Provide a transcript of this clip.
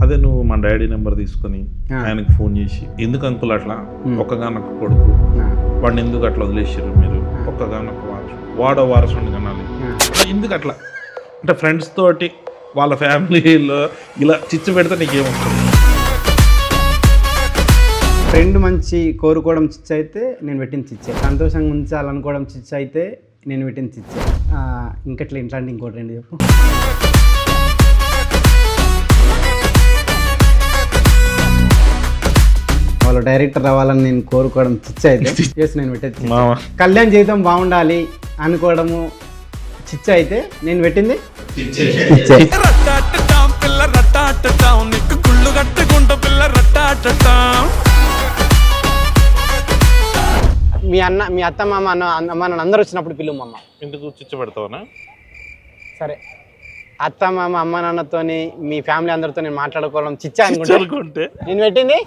అదే నువ్వు మా డాడీ నెంబర్ తీసుకొని ఆయనకి ఫోన్ చేసి ఎందుకు అంకుల్ అట్లా ఒక్కగానొక్క కొడుకు వాడిని ఎందుకు అట్లా వదిలేసారు మీరు ఒక్కగానొక్క వారసుడు వాడో వారసుని కనాలి ఎందుకు అట్లా అంటే ఫ్రెండ్స్ తోటి వాళ్ళ ఫ్యామిలీలో ఇలా చిచ్చు పెడితే నీకేమవుతుంది? ఫ్రెండ్ మంచి కోరుకోవడం చిచ్చు అయితే నేను పెట్టిన చిచ్చే, సంతోషంగా ఉంచాలనుకోవడం చిచ్చు అయితే నేను పెట్టిన చిచ్చే. ఇంకట్లా ఇట్లాంటి ఇంకోటి రెండు చెప్పు. వాళ్ళు డైరెక్టర్ అవ్వాలని నేను కోరుకోవడం చిచ్చు అయితే చేసి నేను పెట్టేది. కళ్యాణ్ జీవితం బాగుండాలి అనుకోవడము చిచ్చు అయితే నేను పెట్టింది మీ అత్త మామ అమ్మ నన్ను అందరూ వచ్చినప్పుడు పిలువు మమ్మ. ఎందుకు చిచ్చు పెడతావనా? సరే, అత్త మామ అమ్మ నాన్నతోని మీ ఫ్యామిలీ అందరితో నేను మాట్లాడుకోవడం చిచ్చా అనుకుంటే నేను పెట్టింది.